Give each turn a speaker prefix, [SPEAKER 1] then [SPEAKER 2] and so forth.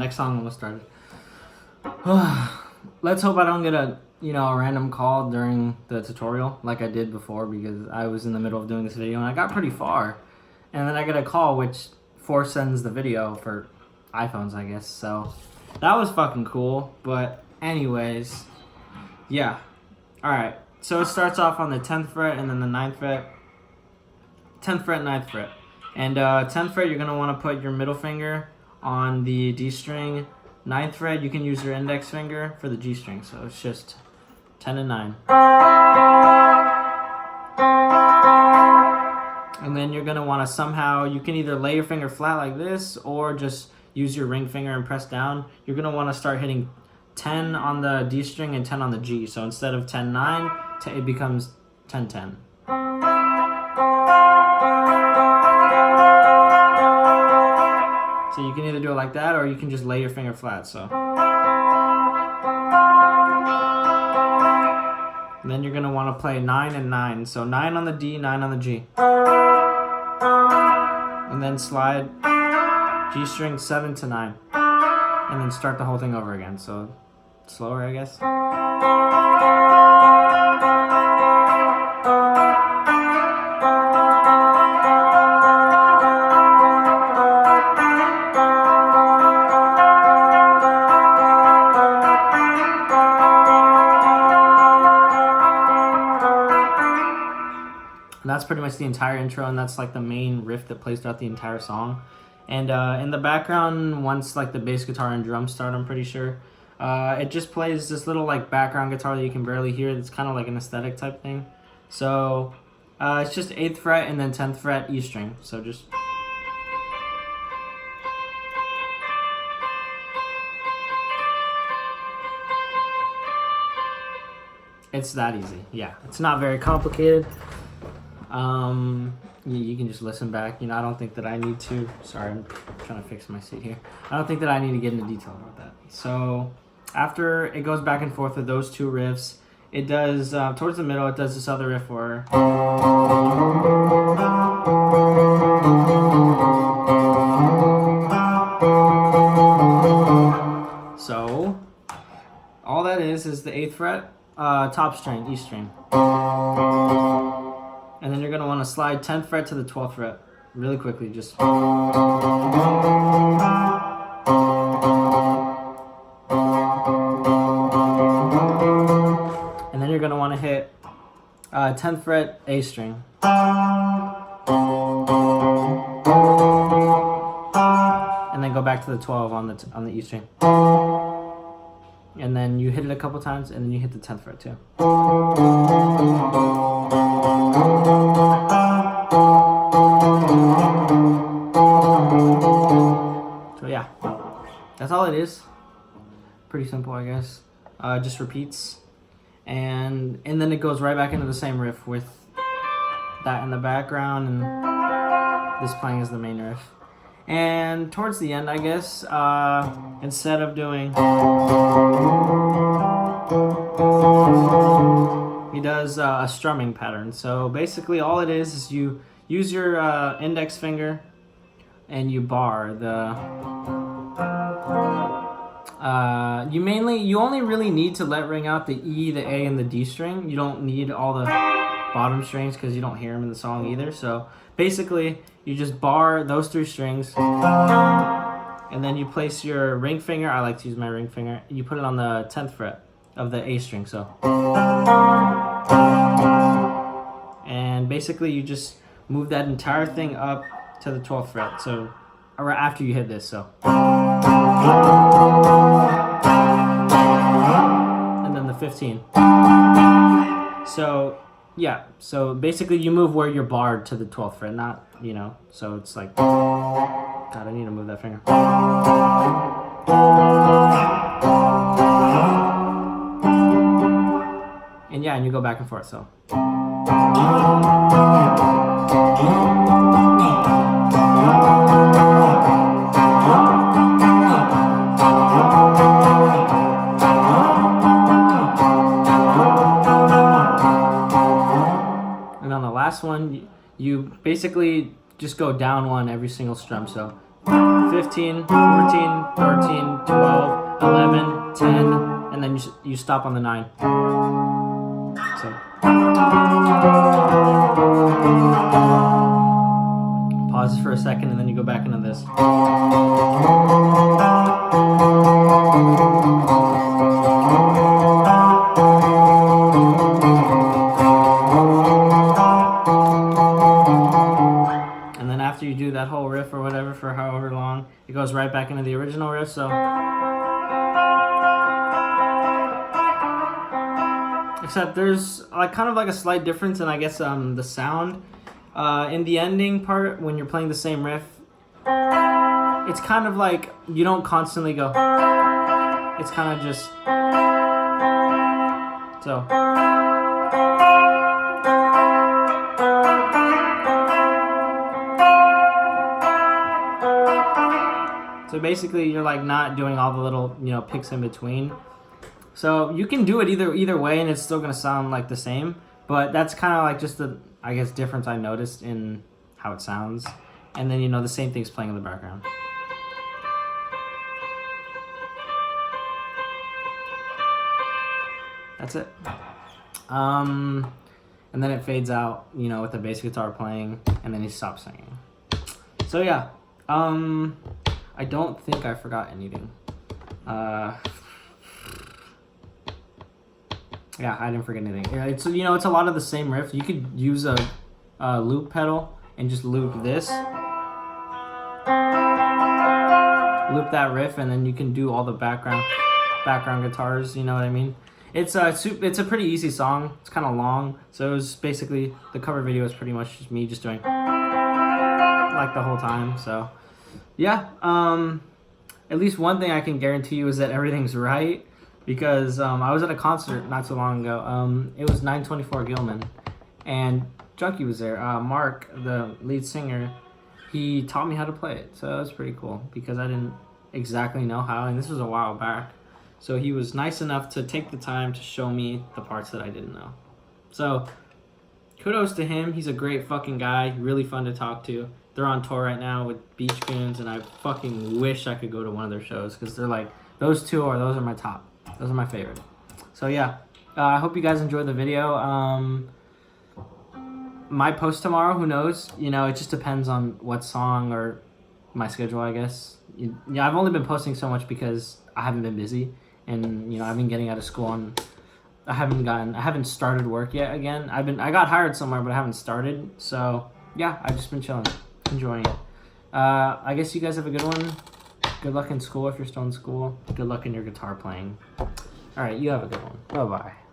[SPEAKER 1] next song almost started. Let's hope I don't get a random call during the tutorial like I did before, because I was in the middle of doing this video and I got pretty far, and then I get a call which force sends the video for iPhones, I guess. So that was fucking cool. But anyways, yeah. All right. So it starts off on the 10th fret and then the 9th fret. 10th fret, 9th fret. And 10th fret, you're going to want to put your middle finger on the D string. 9th fret, you can use your index finger for the G string. So it's just 10 and 9. And then you're going to want to somehow, you can either lay your finger flat like this or just use your ring finger and press down. You're going to want to start hitting 10 on the D string and 10 on the G. So instead of 10, 9, it becomes 10, 10. So you can either do it like that, or you can just lay your finger flat. So, and then you're gonna want to play 9 and 9. So 9 on the D, 9 on the G, and then slide G string 7 to 9, and then start the whole thing over again. So slower, I guess. And that's pretty much the entire intro, and that's like the main riff that plays throughout the entire song. And in the background, once like the bass guitar and drums start, I'm pretty sure, it just plays this little like background guitar that you can barely hear. It's kind of like an aesthetic type thing. So it's just 8th fret and then 10th fret E string. So just... It's that easy. Yeah, it's not very complicated. You can just listen back. I don't think that I need to. Sorry, I'm trying to fix my seat here. I don't think that I need to get into detail about that. So after it goes back and forth with those two riffs, it does, towards the middle, it does this other riff where... So all that is the 8th fret, top string, E string. And then you're going to want to slide 10th fret to the 12th fret really quickly. Just... And then you're going to want to hit 10th fret A string. And then go back to the 12 on the E string. And then you hit it a couple times, and then you hit the 10th fret too. So yeah, that's all it is. Pretty simple, I guess. Just repeats, and then it goes right back into the same riff with that in the background and this playing as the main riff. And towards the end, I guess, instead of doing, he does a strumming pattern. So basically all it is you use your index finger and you bar the, you only really need to let ring out the E, the A, and the D string. You don't need all the bottom strings because you don't hear them in the song either. So basically, you just bar those 3 strings, and then you place your ring finger. I like to use my ring finger. You put it on the 10th fret of the A string. So, and basically you just move that entire thing up to the 12th fret. So, or after you hit this. So, and then the 15. So. Yeah, so basically you move where you're barred to the 12th fret, not, so it's like, God, I need to move that finger. And yeah, and you go back and forth, so. And on the last one, you basically just go down one every single strum. So 15, 14, 13, 12, 11, 10, and then you stop on the 9. So pause for a second and then you go back into this. And then after you do that whole riff or whatever for however long, it goes right back into the original riff. So except there's like kind of like a slight difference in, I guess, the sound. In the ending part, when you're playing the same riff, it's kind of like you don't constantly go. It's kind of just so. So basically, you're like not doing all the little, you know, picks in between. So you can do it either way, and it's still gonna sound like the same. But that's kind of like just the, I guess, difference I noticed in how it sounds. And then, you know, the same thing's playing in the background. That's it. And then it fades out, you know, with the bass guitar playing, and then he stops singing. So yeah, I don't think I forgot anything. Yeah, I didn't forget anything. It's, you know, it's a lot of the same riff. You could use a loop pedal and just loop this. Loop that riff, and then you can do all the background guitars, you know what I mean? It's a pretty easy song. It's kind of long, so it was basically, the cover video is pretty much just me just doing like the whole time. So yeah, at least one thing I can guarantee you is that everything's right, because I was at a concert not too long ago. It was 924 Gilman, and Junkie was there. Mark, the lead singer, he taught me how to play it, so that was pretty cool, because I didn't exactly know how, and this was a while back. So he was nice enough to take the time to show me the parts that I didn't know. So kudos to him. He's a great fucking guy, really fun to talk to. They're on tour right now with Beach Goons, and I fucking wish I could go to one of their shows, because they're like, those are my top. Those are my favorite. So yeah, I hope you guys enjoyed the video. Might post tomorrow, who knows? You know, it just depends on what song or my schedule, I guess. Yeah, I've only been posting so much because I haven't been busy, and you know, I've been getting out of school, and I haven't started work yet again. I got hired somewhere, but I haven't started. So yeah, I've just been chilling, enjoying it. I guess you guys have a good one. Good luck in school if you're still in school. Good luck in your guitar playing. All right, you have a good one. Bye-bye.